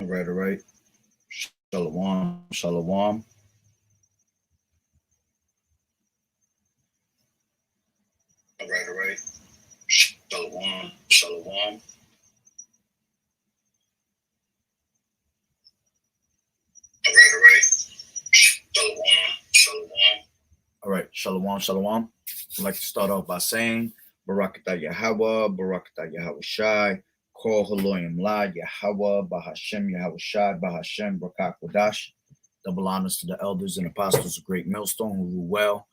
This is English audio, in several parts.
All right, all right. Shalom, shalom. All right, all right. Shalom, shalom. All right, all right. Shalom, shalom. All right, shalom, shalom. I'd like to start off by saying Barakatah Yahweh, Barakatah Yahweh Shai, Kol Haloyim La, Yahweh, Bahashem Yahweh Shai, Bahashem Barak Kodash. Double honors to the elders and apostles of Great Millstone who rule well.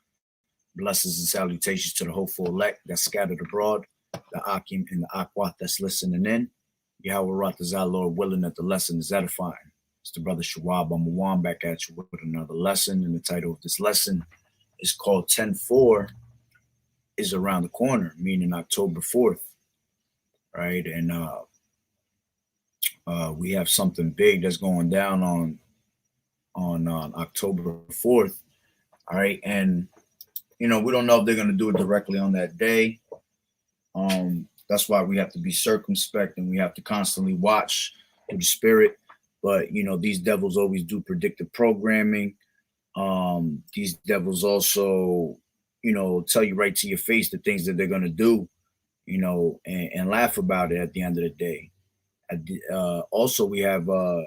Blessings and salutations to the hopeful elect that's scattered abroad, the Akim and the Akwat that's listening in. Yahweh Ratazah, Lord willing that the lesson is edifying. It's the brother Shawab Amawan back at you with another lesson. And the title of this lesson is called 10-4 is around the corner, meaning October 4th, right? And we have something big that's going down on October 4th, all right? And we don't know if they're going to do it directly on that day. That's why we have to be circumspect and we have to constantly watch through the spirit. But these devils always do predictive programming. These devils also, tell you right to your face the things that they're going to do, and laugh about it at the end of the day. Also, we have the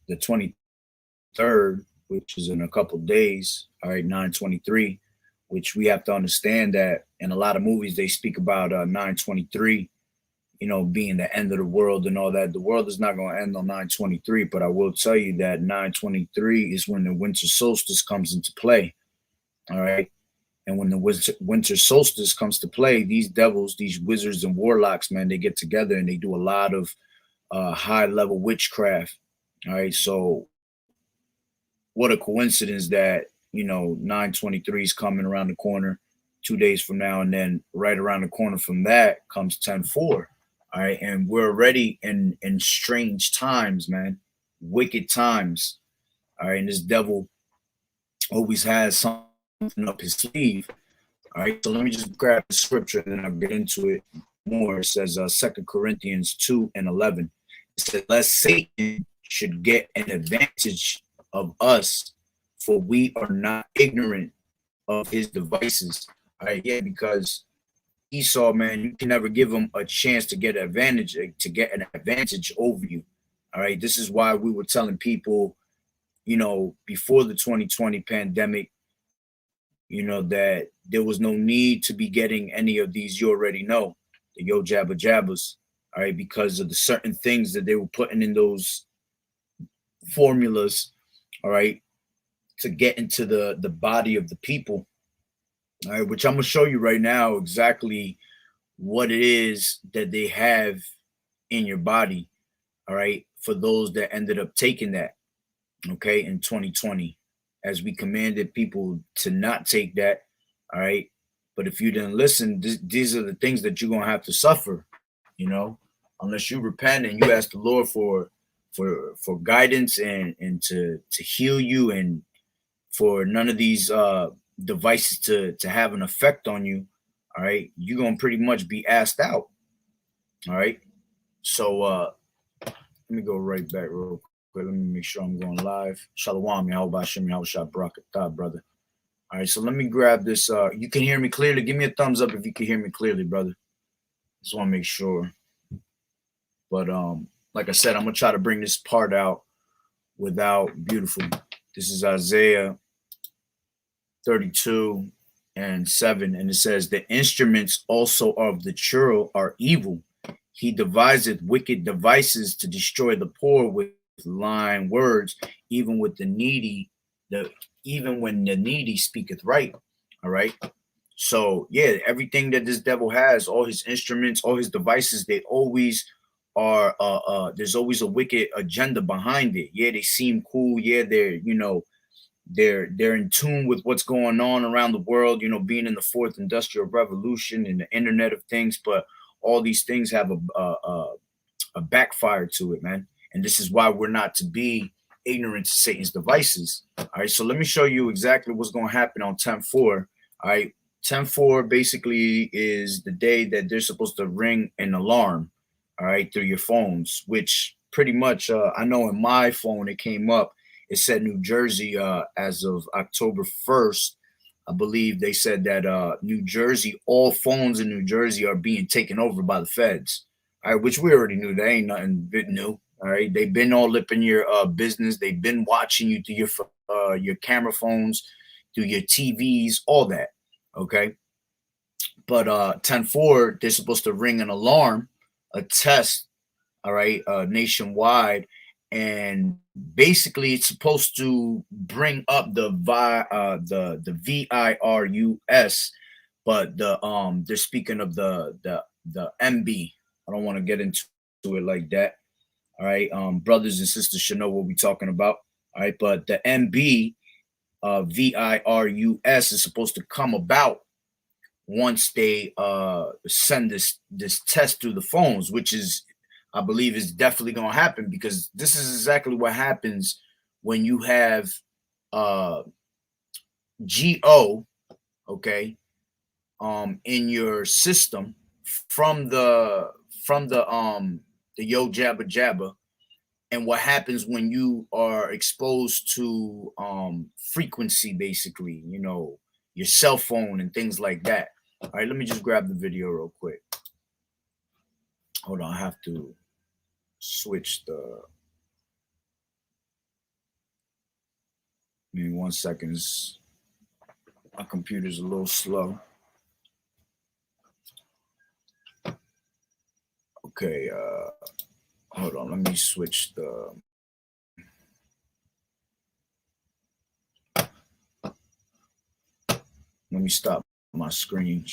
23rd, which is in a couple days. All right, 9/23, which we have to understand that in a lot of movies they speak about 9/23, being the end of the world and all that. The world is not going to end on 9/23, but I will tell you that 9/23 is when the winter solstice comes into play. All right. And when the winter solstice comes to play, these devils, these wizards and warlocks, man, they get together and they do a lot of high level witchcraft. All right. So what a coincidence that, 9/23 is coming around the corner 2 days from now. And then right around the corner from that comes 10-4. All right. And we're already in strange times, man, wicked times. All right. And this devil always has something up his sleeve. All right. So let me just grab the scripture and then I'll get into it more. It says 2 Corinthians 2:11. It says, lest Satan should get an advantage of us, for we are not ignorant of his devices. All right. Yeah, because Esau, man, you can never give him a chance to get an advantage over you. All right. This is why we were telling people, before the 2020 pandemic, that there was no need to be getting any of these, you already know, the yo jabba jabbas, all right, because of the certain things that they were putting in those formulas, all right, to get into the body of the people, all right, which I'm gonna show you right now exactly what it is that they have in your body, all right, for those that ended up taking that, okay, in 2020, as we commanded people to not take that, all right. But if you didn't listen, these are the things that you're gonna have to suffer, unless you repent and you ask the Lord for guidance and to heal you and for none of these devices to have an effect on you, all right, you're gonna pretty much be asked out. All right. So let me go right back real quick. Let me make sure I'm going live. Shalom, Yahweh Shem, Yahweh Shah, Barakatah, brother. All right, so let me grab this. You can hear me clearly. Give me a thumbs up if you can hear me clearly, brother. Just want to make sure. But like I said, I'm gonna try to bring this part out without beautiful. This is Isaiah 32:7, and it says, "The instruments also of the churl are evil. He deviseth wicked devices to destroy the poor with lying words, even with the needy, even when the needy speaketh right." All right. So yeah, everything that this devil has, all his instruments, all his devices, they always are there's always a wicked agenda behind it. Yeah, they seem cool. Yeah, they're in tune with what's going on around the world, being in the fourth industrial revolution and the internet of things, but all these things have a backfire to it, man. And this is why we're not to be ignorant to Satan's devices. All right, so let me show you exactly what's going to happen on 10-4. All right, 10-4 basically is the day that they're supposed to ring an alarm, all right, through your phones, which pretty much, I know in my phone it came up. It said New Jersey as of October 1st. I believe they said that New Jersey, all phones in New Jersey are being taken over by the feds. All right, which we already knew. That ain't nothing bit new. All right, they've been all up in your business. They've been watching you through your camera phones, through your TVs, all that. Okay, but 10-4, they're supposed to ring an alarm, a test, all right, nationwide, and basically it's supposed to bring up the VIRUS, but they're speaking of the MB. I don't want to get into it like that. All right, brothers and sisters should know what we're talking about. All right, but the MB VIRUS is supposed to come about once they send this test through the phones, which is, I believe, is definitely going to happen, because this is exactly what happens when you have GO, okay, in your system from the Yo Jabba Jabba, and what happens when you are exposed to frequency, basically, you know, your cell phone and things like that. All right, let me just grab the video real quick. Hold on, I have to switch the. Give me 1 second. My computer's a little slow. Okay, hold on. Let me switch the. Let me stop my screen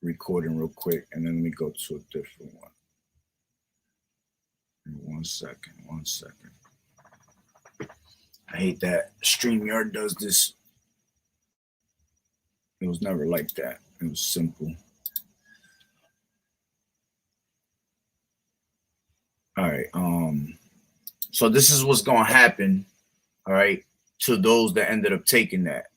recording real quick, and then let me go to a different one. 1 second. 1 second. I hate that StreamYard does this. It was never like that. It was simple. All right. So this is what's gonna happen, all right, to those that ended up taking that.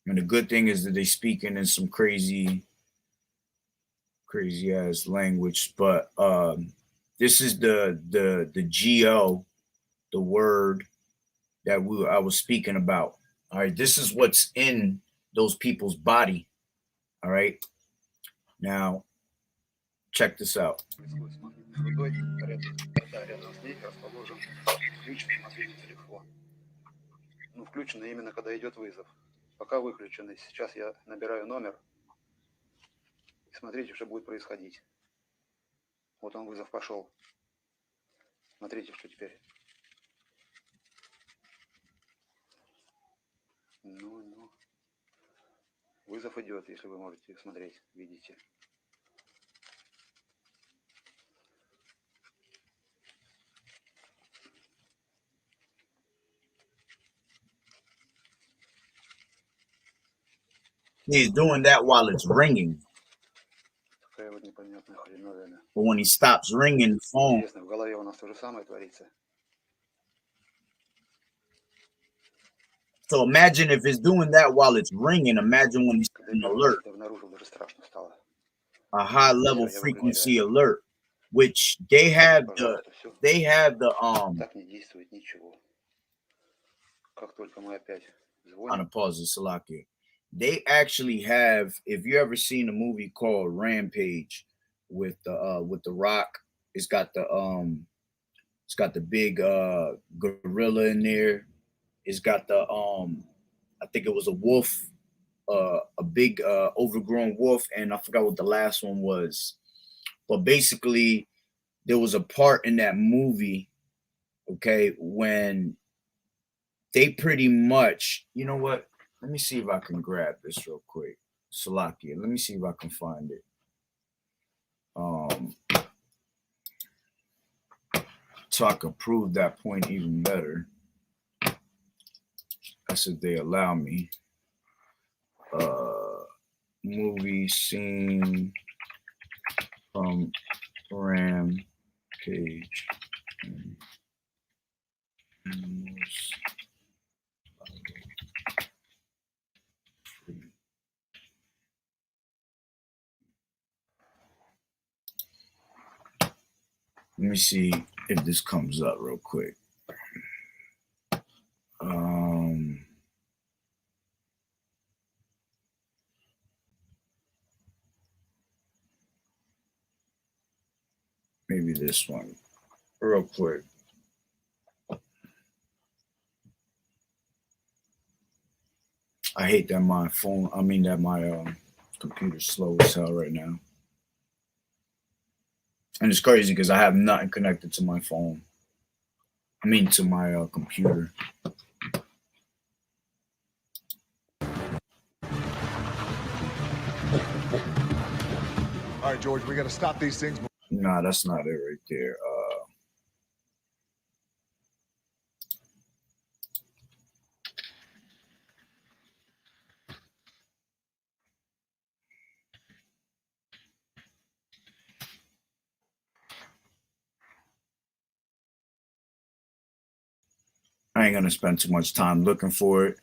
And the good thing is that they speaking in some crazy ass language, but this is the GO, the word that I was speaking about. All right, this is what's in those people's body. All right, now check this out. Ну, включено именно когда идет вызов. Пока выключены. Сейчас я набираю номер. И смотрите, что будет происходить. Вот он, вызов пошел. Смотрите, что теперь. Ну. Вызов идет, если вы можете смотреть, видите. He's doing that while it's ringing. Такая вот непонятная хреновина. But when he stops ringing the phone. Интересно, в голове у нас то же самое творится. So imagine if it's doing that while it's ringing. Imagine when it's an alert. A high level frequency alert, which they have the Так не действует ничего. Как только мы опять звоним. On a pause, Salaki. They actually have, if you ever seen a movie called Rampage with the Rock, it's got the big gorilla in there. It's got the I think it was a wolf, a big overgrown wolf, and I forgot what the last one was. But basically, there was a part in that movie, okay, when they pretty much, you know what? Let me see if I can grab this real quick. Salakia. Let me see if I can find it. So I can prove that point even better. That's if they allow me. Movie scene from Rampage. me see if this comes up real quick. Maybe this one real quick. I hate that my computer's slow as hell right now. And it's crazy because I have nothing connected to my phone. To my computer. All right, George, we got to stop these things. Nah, that's not it right there. I ain't gonna spend too much time looking for it.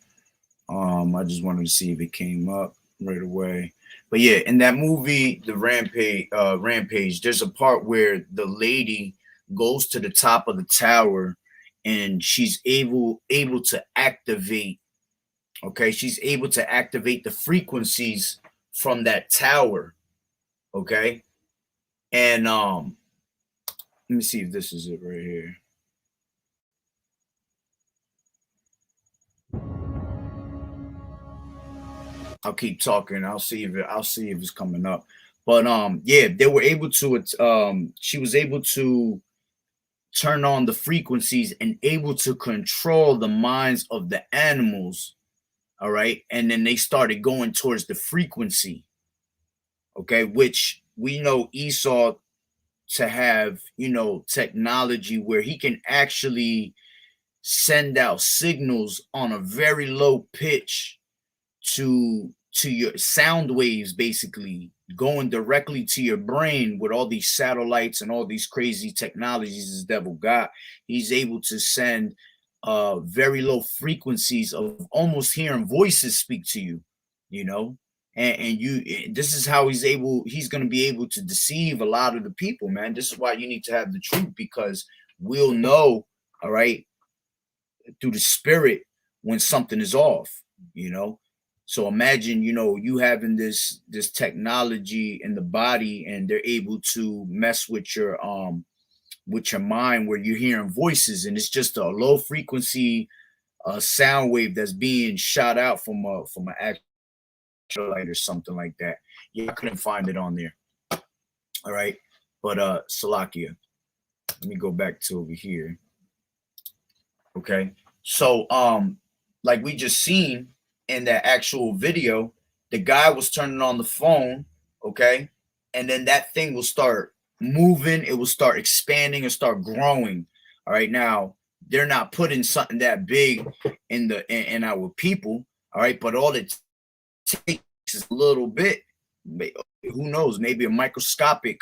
I just wanted to see if it came up right away. But yeah, in that movie, the Rampage, there's a part where the lady goes to the top of the tower and she's able to activate. Okay, she's able to activate the frequencies from that tower. Okay, and let me see if this is it right here. I'll keep talking. I'll see if it's coming up. But yeah, they were able to she was able to turn on the frequencies and able to control the minds of the animals. All right. And then they started going towards the frequency. Okay, which we know Esau to have, technology where he can actually send out signals on a very low pitch to your sound waves, basically going directly to your brain with all these satellites and all these crazy technologies this devil got. He's able to send very low frequencies of almost hearing voices speak to you, and this is how he's going to be able to deceive a lot of the people, man. This is why you need to have the truth, because we'll know, all right, through the spirit when something is off. So imagine, you having this technology in the body, and they're able to mess with your mind, where you're hearing voices, and it's just a low frequency sound wave that's being shot out from an actual light or something like that. Yeah, I couldn't find it on there. All right, but Salakia, let me go back to over here. Okay, so like we just seen in that actual video, the guy was turning on the phone, okay, and then that thing will start moving, it will start expanding and start growing. All right, now they're not putting something that big in our people, all right, but all it takes is a little bit, who knows, maybe a microscopic,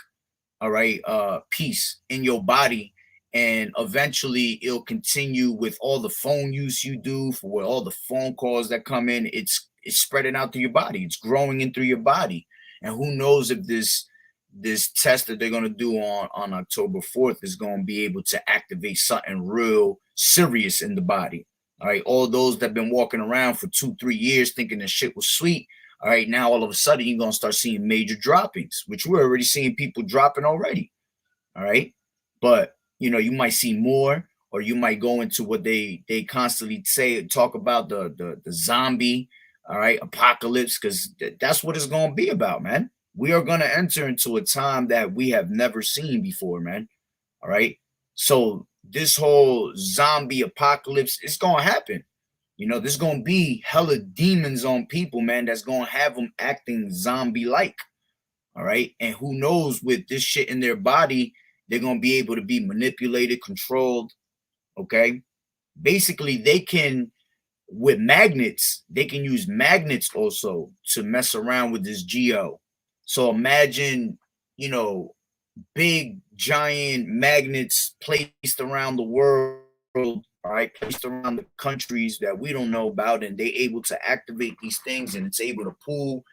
all right, piece in your body, and eventually it'll continue with all the phone use you do, for all the phone calls that come in. It's spreading out through your body. It's growing in through your body. And who knows if this test that they're going to do on October 4th is going to be able to activate something real serious in the body. All right. All those that have been walking around for 2-3 years thinking that shit was sweet. All right. Now, all of a sudden, you're going to start seeing major droppings, which we're already seeing people dropping already. All right. But you might see more, or you might go into what they constantly talk about, the zombie, all right, apocalypse, because that's what it's going to be about, man. We are going to enter into a time that we have never seen before, man. All right. So this whole zombie apocalypse, it's going to happen. There's going to be hella demons on people, man, that's going to have them acting zombie-like. All right. And who knows, with this shit in their body, they're going to be able to be manipulated, controlled. Okay. Basically, they can, with magnets, they can use magnets also to mess around with this geo. So imagine, big giant magnets placed around the world, all right, placed around the countries that we don't know about, and they able to activate these things, and it's able to pull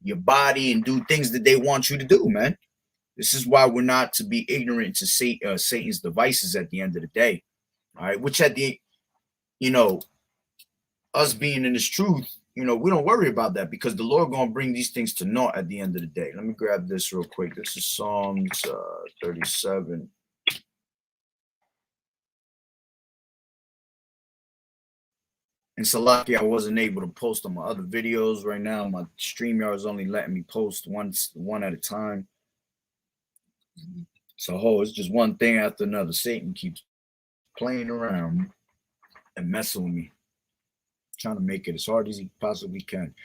your body and do things that they want you to do, man. This is why we're not to be ignorant to Satan's devices at the end of the day. All right, which at the, you know, us being in this truth, you know, we don't worry about that because the Lord gonna bring these things to naught at the end of the day. Let me grab this real quick. This is Psalms 37. And Salaki, I wasn't able to post on my other videos right now. My StreamYard is only letting me post one at a time. So it's just one thing after another. Satan keeps playing around and messing with me, trying to make it as hard as he possibly can.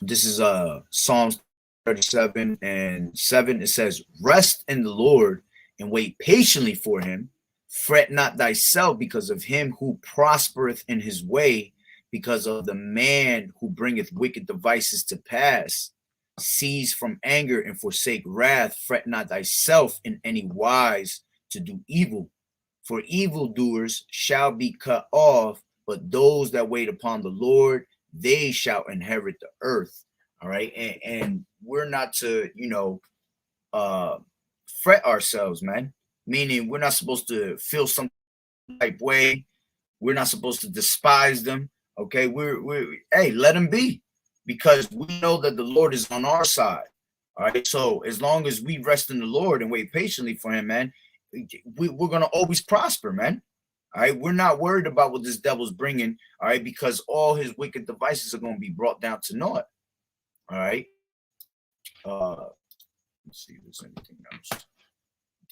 This is Psalms 37 and 7. It says, "Rest in the Lord and wait patiently for him. Fret not thyself because of him who prospereth in his way, because of the man who bringeth wicked devices to pass. Cease from anger and forsake wrath. Fret not thyself in any wise to do evil. For evildoers shall be cut off, but those that wait upon the Lord, they shall inherit the earth." All right. And we're not to, you know, fret ourselves, man. Meaning we're not supposed to feel some type way. We're not supposed to despise them. Okay. We're hey, let them be, because we know that the Lord is on our side. All right. So as long as we rest in the Lord and wait patiently for him, man, we're going to always prosper, man. All right. We're not worried about what this devil's bringing. All right. Because all his wicked devices are going to be brought down to naught. All right. Let's see if there's anything else.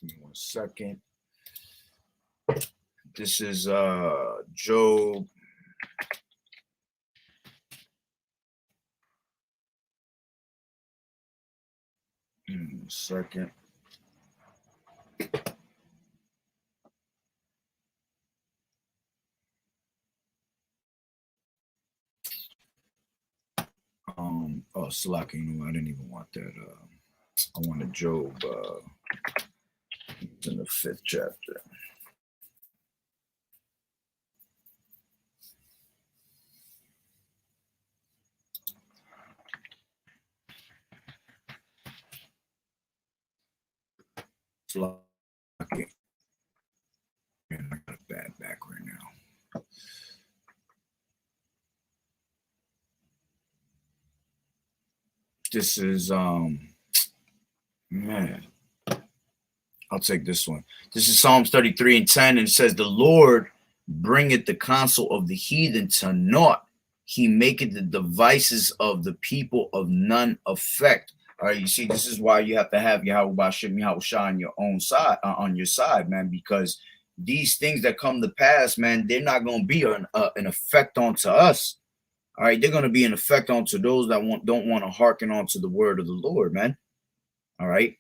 Give me 1 second. This is Job. Give me 1 second. Oh, Salaki, you know, I didn't even want that. I wanted Job. It's in the 5th chapter. Salaki. Man, I got a bad back right now. This is man. I'll take this one. This is Psalms 33 and 10, and it says, "The Lord bringeth the counsel of the heathen to naught. He maketh the devices of the people of none effect." All right, you see, this is why you have to have Yahweh Bashem Yahushua on your own side, on your side, man, because these things that come to pass, man, they're not going to be an effect onto us. All right, they're going to be an effect onto those that don't want to hearken onto the word of the Lord, man. All right.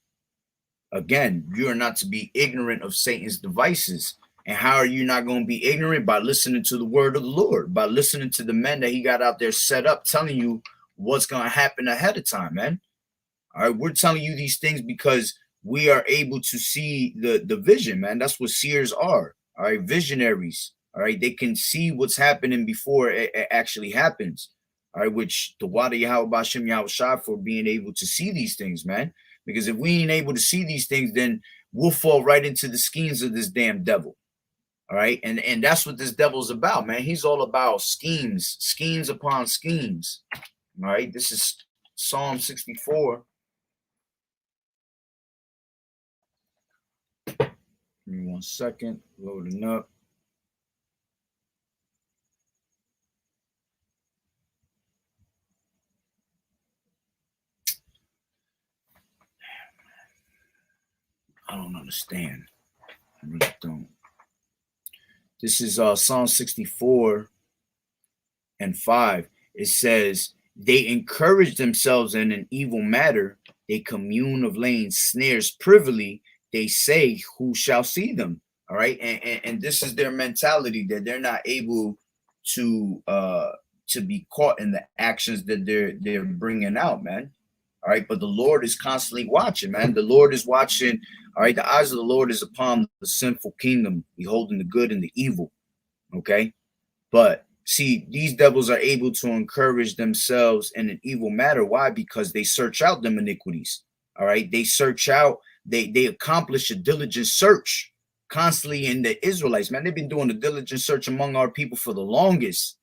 Again, you are not to be ignorant of Satan's devices. And how are you not going to be ignorant? By listening to the word of the Lord, by listening to the men that he got out there set up, telling you what's going to happen ahead of time, man. All right, we're telling you these things because we are able to see the vision, man. That's what seers are. All right, visionaries. All right, they can see what's happening before it actually happens. All right, which the Wada Yahweh Bashem Yahushua for being able to see these things, man. Because if we ain't able to see these things, then we'll fall right into the schemes of this damn devil. All right, and that's what this devil's about, man. He's all about schemes upon schemes. All right, this is Psalm 64. Give me 1 second, loading up. I don't understand. I really don't. This is Psalm 64 and 5. It says, "They encourage themselves in an evil matter. They commune of laying snares privily. They say, who shall see them?" All right. And this is their mentality, that they're not able to be caught in the actions that they're bringing out, man. All right. But the Lord is constantly watching, man. The Lord is watching. All right. The eyes of the Lord is upon the sinful kingdom, beholding the good and the evil. Okay. But see, these devils are able to encourage themselves in an evil matter. Why? Because they search out them iniquities. All right. They search out, they accomplish a diligent search constantly in the Israelites, man. They've been doing a diligent search among our people for the longest.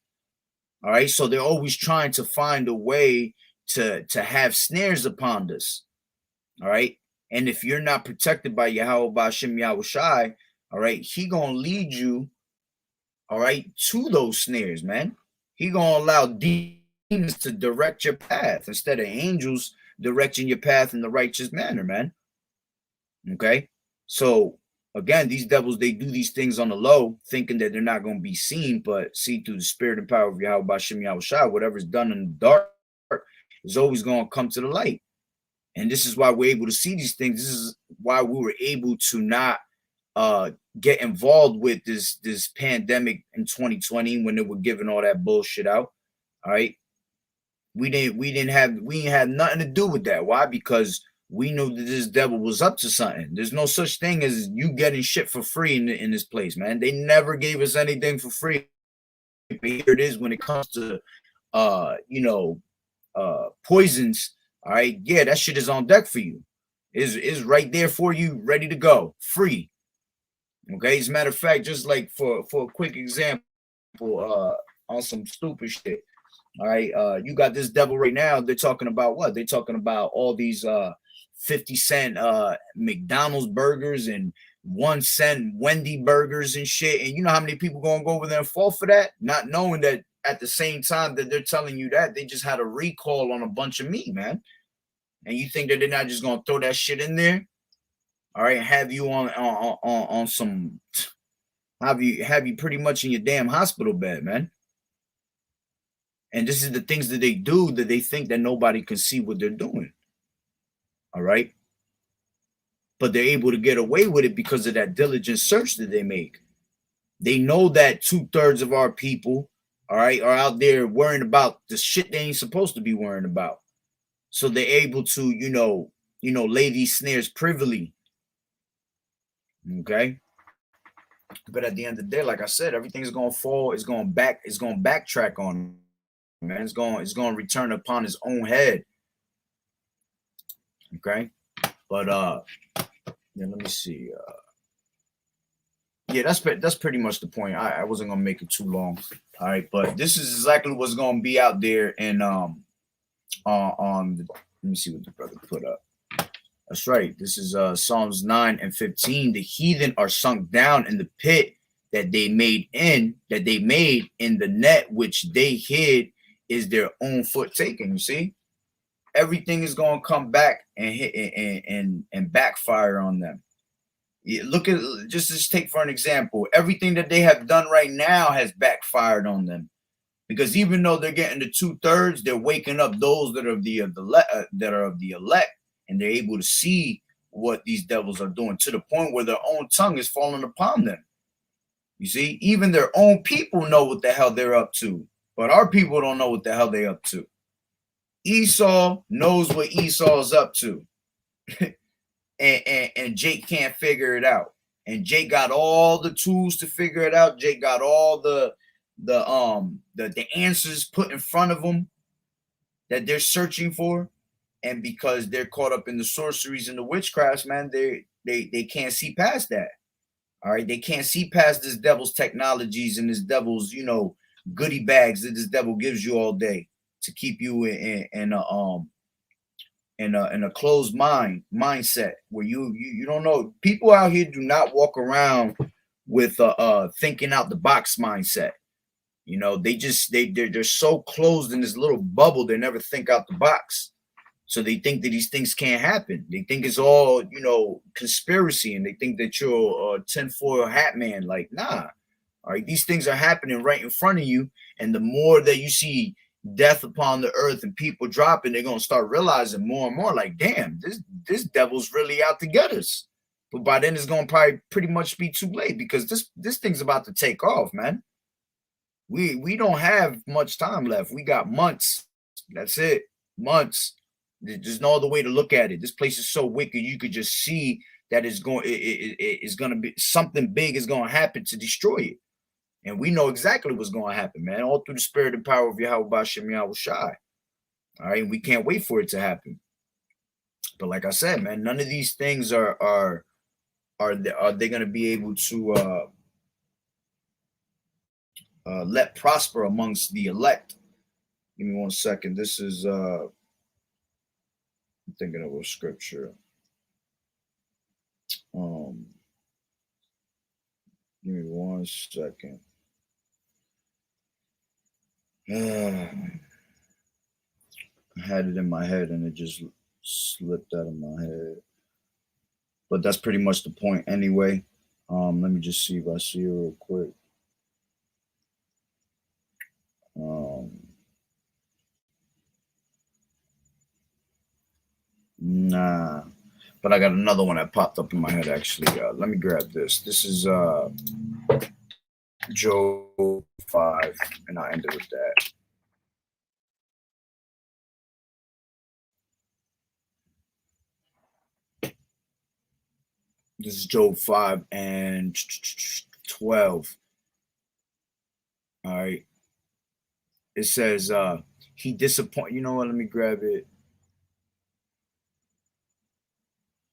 All right. So they're always trying to find a way to have snares upon us. All right. And if you're not protected by Yahweh Ba'ashem Yahushai, all right, he gonna lead you, all right, to those snares, man. He gonna allow demons to direct your path instead of angels directing your path in the righteous manner, man. Okay. So again, these devils, they do these things on the low, thinking that they're not going to be seen, but see, through the spirit and power of Yahweh Ba'ashem Yahushai, whatever's done in the dark is always going to come to the light. And this is why we're able to see these things. This is why we were able to not get involved with this pandemic in 2020 when they were giving all that bullshit out. All right. We didn't have nothing to do with that. Why? Because we knew that this devil was up to something. There's no such thing as you getting shit for free in this place, man. They never gave us anything for free. But here it is when it comes to poisons. All right, yeah, that shit is on deck for you. Is right there for you, ready to go, free. Okay, as a matter of fact, just like for a quick example, on some stupid shit. All right, you got this devil right now. They're talking about what? They're talking about all these 50-cent McDonald's burgers and 1-cent Wendy burgers and shit. And you know how many people gonna go over there and fall for that? Not knowing that at the same time that they're telling you that, they just had a recall on a bunch of meat, man. And you think that they're not just gonna throw that shit in there? All right, have you on some, have you pretty much in your damn hospital bed, man. And this is the things that they do that they think that nobody can see what they're doing. All right. But they're able to get away with it because of that diligent search that they make. They know that 2/3 of our people, all right, are out there worrying about the shit they ain't supposed to be worrying about. So they're able to, lay these snares privily. Okay. But at the end of the day, like I said, everything's gonna fall, it's gonna backtrack on them. Man, it's going to return upon his own head. Okay, but yeah, let me see. Yeah, that's pretty much the point. I wasn't gonna make it too long. All right, but this is exactly what's gonna be out there and on the, let me see what the brother put up. That's right. This is Psalms 9:15. The heathen are sunk down in the pit that they made in the net which they hid is their own foot taken. You see, everything is going to come back and hit and backfire on them. Yeah, look at, just take for an example, everything that they have done right now has backfired on them, because even though they're getting the 2/3, they're waking up those that are of the elect, and they're able to see what these devils are doing to the point where their own tongue is falling upon them. You see, even their own people know what the hell they're up to. But our people don't know what the hell they're up to. Esau knows what Esau's up to. and Jake can't figure it out. And Jake got all the tools to figure it out. Jake got all the answers put in front of them that they're searching for. And because they're caught up in the sorceries and the witchcrafts, man, they can't see past that. All right, they can't see past this devil's technologies and this devil's, goodie bags that this devil gives you all day to keep you in a closed mindset where you don't know. People out here do not walk around with thinking out the box mindset. They're so closed in this little bubble, they never think out the box. So they think that these things can't happen. They think it's all conspiracy, and they think that you're a tinfoil hat man. Like, nah. All right, these things are happening right in front of you, and the more that you see death upon the earth and people dropping, they're gonna start realizing more and more, like, damn, this devil's really out to get us. But by then, it's gonna probably pretty much be too late, because this thing's about to take off, man. We don't have much time left. We got months. That's it, months. There's no other way to look at it. This place is so wicked. You could just see that it's going to be something big is going to happen to destroy it. And we know exactly what's going to happen, man, all through the spirit and power of Yahweh Ba'ashem Yahushai. All right, and we can't wait for it to happen. But like I said, man, none of these things are they going to be able to let prosper amongst the elect. Give me 1 second. This is I'm thinking of a scripture. Give me 1 second. I had it in my head and it just slipped out of my head. But that's pretty much the point anyway. Let me just see if I see it real quick. Nah, but I got another one that popped up in my head actually. Let me grab this. This is Job 5, and I ended with that. This is Job 5 and 12. All right. It says, he disappointed. You know what? Let me grab it.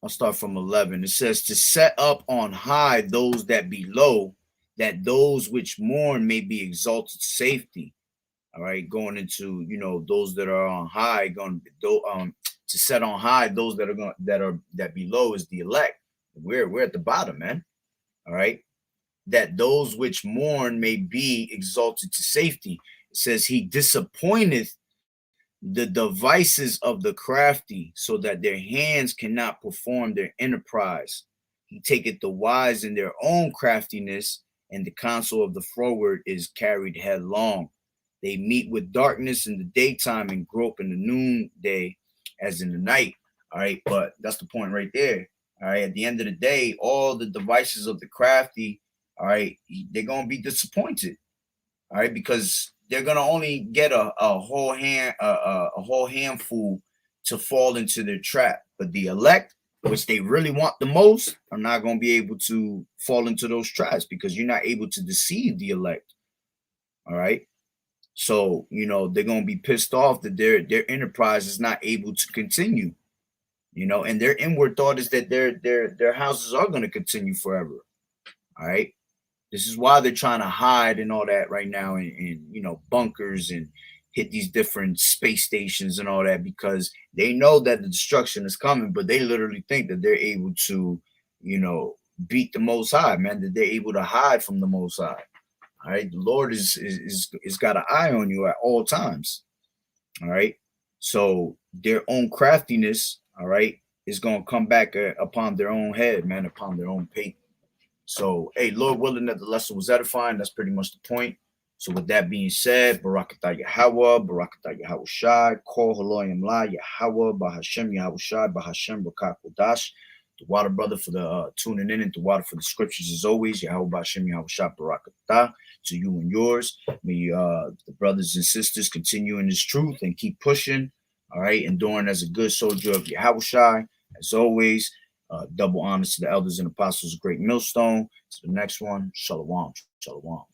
I'll start from 11. It says, to set up on high those that be low, that those which mourn may be exalted to safety. All right. Going into, those that are on high, to set on high those that be low is the elect. We're at the bottom, man. All right. That those which mourn may be exalted to safety. It says he disappointeth the devices of the crafty, so that their hands cannot perform their enterprise. He taketh the wise in their own craftiness, and the counsel of the froward is carried headlong. They meet with darkness in the daytime and grope in the noonday as in the night. All right. But that's the point right there. All right. At the end of the day, all the devices of the crafty, all right, they're going to be disappointed. All right. Because they're going to only get a whole handful to fall into their trap. But the elect, which they really want the most, are not going to be able to fall into those traps because you're not able to deceive the elect. All right. So, they're going to be pissed off that their enterprise is not able to continue. And their inward thought is that their houses are going to continue forever. All right. This is why they're trying to hide and all that right now in bunkers and hit these different space stations and all that, because they know that the destruction is coming, but they literally think that they're able to, beat the Most High, man, that they're able to hide from the Most High. All right. The Lord is got an eye on you at all times. All right. So their own craftiness, all right, is going to come back upon their own head, man, upon their own pate. So, hey, Lord willing that the lesson was edifying. That's pretty much the point. So with that being said, Barakatah Yahweh, Barakatah Yahweh Shai, Kol Haloyim La, Yahweh, Bahashem Yahweh Shai, Bahashem Barak Kodash. The water brother for the tuning in, and the water for the scriptures as always. Yahweh Bahashem Yahweh Shai, Barakatah to you and yours. May the brothers and sisters continue in this truth and keep pushing. All right, enduring as a good soldier of Yahweh Shai. As always, double honors to the elders and apostles of Great Millstone. To the next one, Shalom. Shalom.